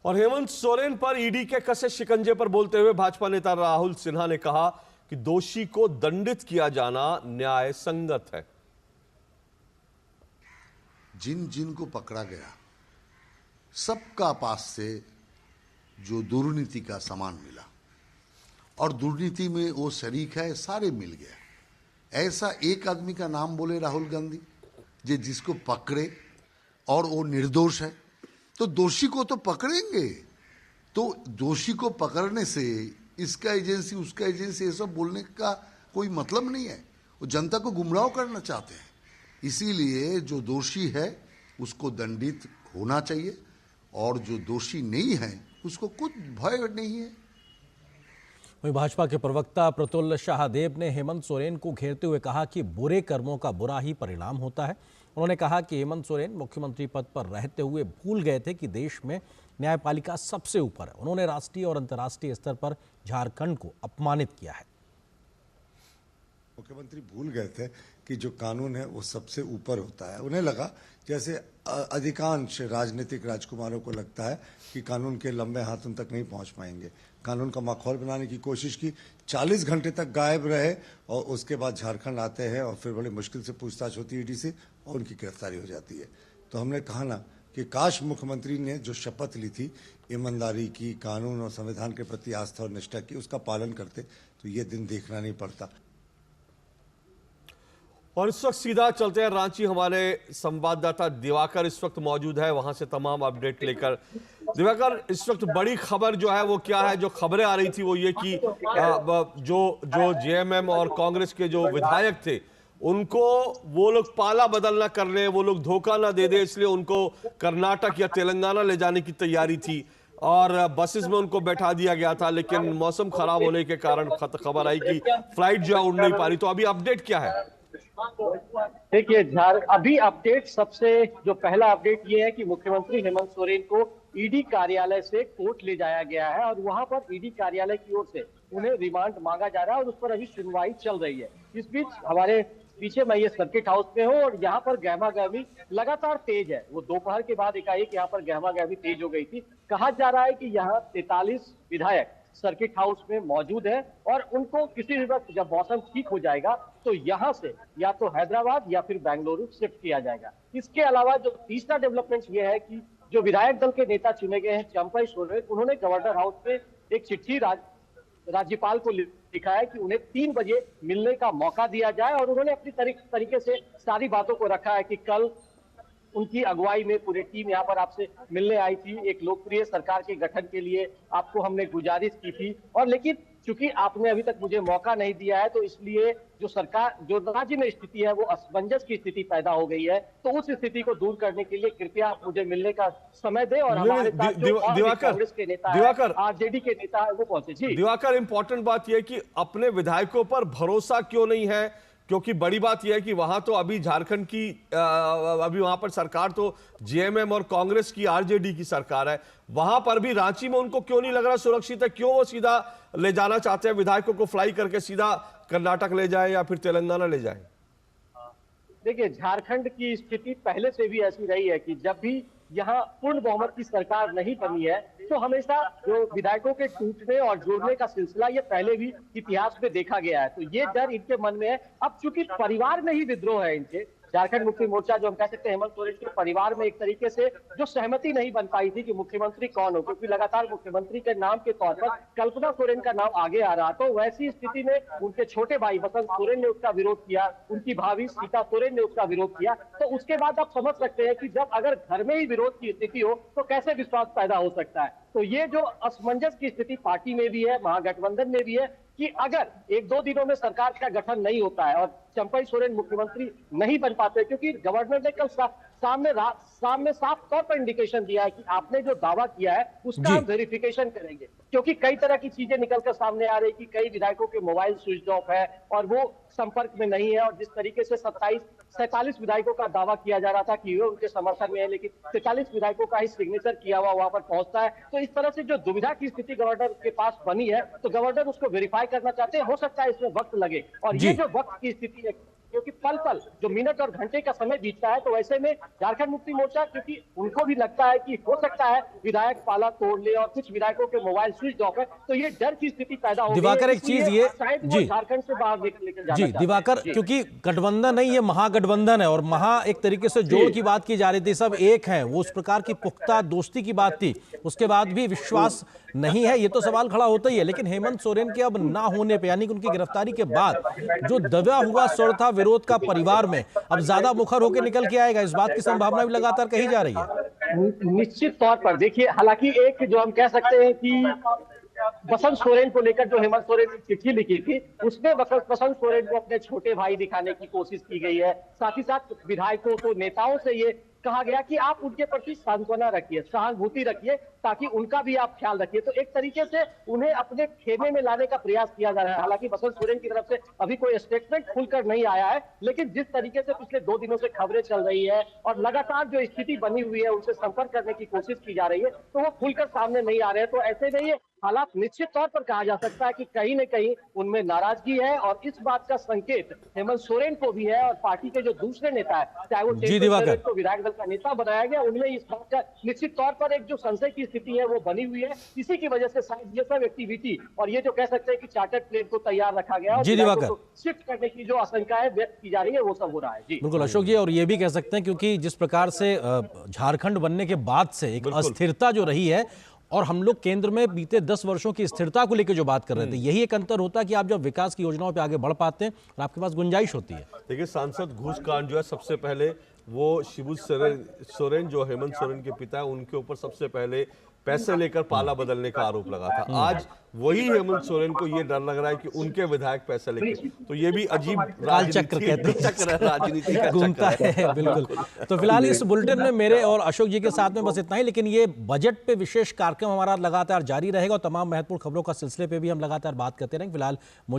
और हेमंत सोरेन पर ईडी के कसे शिकंजे पर बोलते हुए भाजपा नेता राहुल सिन्हा ने कहा कि दोषी को दंडित किया जाना न्याय संगत है। जिन जिन को पकड़ा गया सबका पास से जो दुर्नीति का सामान मिला और दुर्नीति में वो शरीक है, सारे मिल गया। ऐसा एक आदमी का नाम बोले राहुल गांधी जिसको पकड़े और वो निर्दोष है, तो दोषी को तो पकड़ेंगे। तो दोषी को पकड़ने से इसका एजेंसी उसका एजेंसी ये सब बोलने का कोई मतलब नहीं है। वो जनता को गुमराह करना चाहते हैं। इसीलिए जो दोषी है उसको दंडित होना चाहिए और जो दोषी नहीं है उसको कुछ भय नहीं है। वहीं भाजपा के प्रवक्ता प्रतुल शाहदेव ने हेमंत सोरेन को घेरते हुए कहा कि बुरे कर्मों का बुरा ही परिणाम होता है। उन्होंने कहा कि हेमंत सोरेन मुख्यमंत्री पद पर रहते हुए भूल गए थे कि देश में न्यायपालिका सबसे ऊपर है। उन्होंने राष्ट्रीय और अंतर्राष्ट्रीय स्तर पर झारखंड को अपमानित किया है। मुख्यमंत्री भूल गए थे कि जो कानून है वो सबसे ऊपर होता है। उन्हें लगा, जैसे अधिकांश राजनीतिक राजकुमारों को लगता है, कि कानून के लंबे हाथ उन तक नहीं पहुंच पाएंगे। कानून का माहौल बनाने की कोशिश की, 40 घंटे तक गायब रहे और उसके बाद झारखंड आते हैं और फिर बड़ी मुश्किल से पूछताछ होती है ईडी से और उनकी गिरफ्तारी हो जाती है। तो हमने कहा ना कि काश मुख्यमंत्री ने जो शपथ ली थी ईमानदारी की, कानून और संविधान के प्रति आस्था और निष्ठा की, उसका पालन करते तो ये दिन देखना नहीं पड़ता। और इस वक्त सीधा चलते हैं रांची। हमारे संवाददाता दिवाकर इस वक्त मौजूद है, वहां से तमाम अपडेट लेकर। दिवाकर, इस वक्त बड़ी खबर जो है वो क्या है? जो खबरें आ रही थी वो ये कि जो जेएमएम और कांग्रेस के जो विधायक थे उनको वो लोग पाला बदल ना कर ले, वो लोग धोखा ना दे दे, इसलिए उनको कर्नाटक या तेलंगाना ले जाने की तैयारी थी और बसेस में उनको बैठा दिया गया था। लेकिन मौसम खराब होने के कारण खबर आई कि फ्लाइट जो उड़ नहीं पा रही। तो अभी अपडेट क्या है? देखिए, अभी अपडेट सबसे जो पहला अपडेट ये है कि मुख्यमंत्री हेमंत सोरेन को ईडी कार्यालय से कोर्ट ले जाया गया है और वहां पर ईडी कार्यालय की ओर से उन्हें रिमांड मांगा जा रहा है और उस पर अभी सुनवाई चल रही है। इस बीच हमारे पीछे मैं ये सर्किट हाउस में हूँ और यहाँ पर गहमा गहमी लगातार तेज है। वो दोपहर के बाद एकाएक यहाँ पर गहमा गहमी तेज हो गई थी। कहा जा रहा है कि यहाँ 43 विधायक सर्किट हाउस में मौजूद है और उनको किसी भी वक्त जब मौसम ठीक हो जाएगा तो यहां से या तो हैदराबाद या फिर बेंगलुरु शिफ्ट किया जाएगा। इसके अलावा जो तीसरा डेवलपमेंट ये है कि जो विधायक दल के नेता चुने गए हैं चंपई सोरेन, उन्होंने गवर्नर हाउस में एक चिट्ठी राज्यपाल को लिखा है कि उन्हें 3 बजे मिलने का मौका दिया जाए और उन्होंने अपनी तरीके से सारी बातों को रखा है कि कल उनकी अगुवाई में पूरी टीम यहाँ पर आपसे मिलने आई थी। एक लोकप्रिय सरकार के गठन के लिए आपको हमने गुजारिश की थी और लेकिन चूंकि आपने अभी तक मुझे मौका नहीं दिया है तो इसलिए जो राज्य में स्थिति है वो असमंजस की स्थिति पैदा हो गई है। तो उस स्थिति को दूर करने के लिए कृपया आप मुझे मिलने का समय दें और हमारे साथ जो कांग्रेस के नेता है, आरजेडी के नेता है, वो पहुंचे। जी दिवाकर, इंपॉर्टेंट बात यह है कि अपने विधायकों पर भरोसा क्यों नहीं है? क्योंकि बड़ी बात यह है कि वहां तो अभी झारखंड की अभी वहां पर सरकार तो जेएमएम और कांग्रेस की आरजेडी की सरकार है। वहां पर भी रांची में उनको क्यों नहीं लग रहा सुरक्षित है? क्यों वो सीधा ले जाना चाहते हैं विधायकों को, फ्लाई करके सीधा कर्नाटक ले जाए या फिर तेलंगाना ले जाए? देखिए, झारखंड की स्थिति पहले से भी ऐसी रही है कि जब भी यहाँ पूर्ण बहुमत की सरकार नहीं बनी है तो हमेशा जो विधायकों के टूटने और जोड़ने का सिलसिला ये पहले भी इतिहास में देखा गया है। तो ये डर इनके मन में है। अब चूंकि परिवार में ही विद्रोह है इनके, झारखंड मुक्ति मोर्चा जो हम कह सकते हैं हेमंत सोरेन के परिवार में एक तरीके से जो सहमति नहीं बन पाई थी कि मुख्यमंत्री कौन हो, क्योंकि लगातार मुख्यमंत्री के नाम के तौर पर कल्पना सोरेन का नाम आगे आ रहा। तो वैसी स्थिति में उनके छोटे भाई बसंत सोरेन ने उसका विरोध किया, उनकी भाभी सीता सोरेन ने उसका विरोध किया। तो उसके बाद आप समझ सकते हैं कि जब अगर घर में ही विरोध की स्थिति हो तो कैसे विश्वास पैदा हो सकता है। तो ये जो असमंजस की स्थिति पार्टी में भी है, महागठबंधन में भी है कि अगर 1-2 दिनों में सरकार का गठन नहीं होता है और चंपई सोरेन मुख्यमंत्री नहीं बन पाते, क्योंकि गवर्नर ने कल सामने साफ तौर पर इंडिकेशन दिया है कि आपने जो दावा किया है उसका हम वेरिफिकेशन करेंगे, क्योंकि कई तरह की चीजें निकलकर सामने आ रही कि कई विधायकों के मोबाइल स्विच ऑफ है और वो संपर्क में नहीं है और जिस तरीके से 47 विधायकों का दावा किया जा रहा था कि वो उनके समर्थन में है, लेकिन 43 विधायकों का ही सिग्नेचर किया हुआ वहां पर पहुंचता है। तो इस तरह से जो दुविधा की स्थिति गवर्नर के पास बनी है तो गवर्नर उसको वेरीफाई करना चाहते हैं। हो सकता है इसमें वक्त लगे और ये जो वक्त की स्थिति है क्योंकि पल पल जो मिनट और घंटे का समय बीतता है, तो ऐसे में झारखंड मुक्ति मोर्चा, क्योंकि उनको भी लगता है कि हो सकता है विधायक पाला तोड़ ले और कुछ विधायकों के मोबाइल स्विच ऑफ है, तो ये डर की स्थिति पैदा हो गई है। दिवाकर, एक चीज ये शायद वो जी झारखंड से बाहर लेकर जाना जी चाहते हैं। दिवाकर, जी। क्योंकि गठबंधन नहीं, ये महागठबंधन है और महा एक तरीके से जोड़ की बात की जा रही थी, सब एक हैं, वो उस प्रकार की पुख्ता दोस्ती की बात थी, उसके बाद भी विश्वास नहीं है, ये तो सवाल खड़ा होता ही है। लेकिन हेमंत सोरेन के अब ना होने पे, यानी कि उनकी गिरफ्तारी के बाद जो दबा हुआ स्वर था विरोध का परिवार में, अब ज्यादा मुखर होकर निकल के आएगा, इस बात की संभावना भी लगातार कही जा रही है। निश्चित तौर पर देखिए, हालांकि एक जो हम कह सकते हैं कि बसंत सोरेन को लेकर जो हेमंत सोरेन ने चिट्ठी लिखी थी, उसमें बसंत सोरेन को अपने छोटे भाई दिखाने की कोशिश की गई है। साथ ही साथ विधायकों को, नेताओं से ये कहा गया कि आप उनके प्रति सांत्वना रखिए, सहानुभूति रखिए, ताकि उनका भी आप ख्याल रखिए। तो एक तरीके से उन्हें अपने खेमे में लाने का प्रयास किया जा रहा है। हालांकि बसंत सोरेन की तरफ से अभी कोई स्टेटमेंट खुलकर नहीं आया है, लेकिन जिस तरीके से पिछले 2 दिनों से खबरें चल रही है और लगातार जो स्थिति बनी हुई है, उनसे संपर्क करने की कोशिश की जा रही है, तो वो खुलकर सामने नहीं आ रहे हैं। तो ऐसे में ये हालात निश्चित तौर पर कहा जा सकता है कि कहीं न कहीं उनमें नाराजगी है, और इस बात का संकेत हेमंत सोरेन को भी है और पार्टी के जो दूसरे नेता है, चाहे वो जी दिवाकर, को विधायक दल का नेता बनाया गया, उनमें इस बात का निश्चित तौर पर एक जो संशय की स्थिति है वो बनी हुई है। इसी की वजह से शायद ये सब एक्टिविटी और ये जो कह सकते हैं कि चार्टर्ड प्लेन को तैयार रखा गया और जी दिवाकर, शिफ्ट करने की जो आशंकाएं व्यक्त की जा रही है, वो सब हो रहा है। जी बिल्कुल अशोक जी, और ये भी कह सकते हैं क्योंकि जिस प्रकार से झारखंड बनने के बाद से एक अस्थिरता जो रही है, और हम लोग केंद्र में बीते 10 वर्षों की स्थिरता को लेकर जो बात कर रहे थे, यही एक अंतर होता है कि आप जब विकास की योजनाओं पे आगे बढ़ पाते हैं और आपके पास गुंजाइश होती है। देखिए, सांसद घूस कांड जो है, सबसे पहले वो शिबू सोरेन जो हेमंत सोरेन के पिता है, उनके ऊपर सबसे पहले पैसे लेकर पाला बदलने का आरोप लगा था। आज वही हेमंत सोरेन को ये डर लग रहा है कि उनके विधायक पैसे लेके, तो ये भी अजीब चक्र कहते हैं, चक्र राजनीति का घूमता है। बिल्कुल। तो फिलहाल इस बुलेटिन में मेरे और अशोक जी के साथ में बस इतना ही, लेकिन ये बजट पे विशेष कार्यक्रम हमारा लगातार जारी रहेगा और तमाम महत्वपूर्ण खबरों का सिलसिले पे भी हम लगातार बात करते रहेंगे। फिलहाल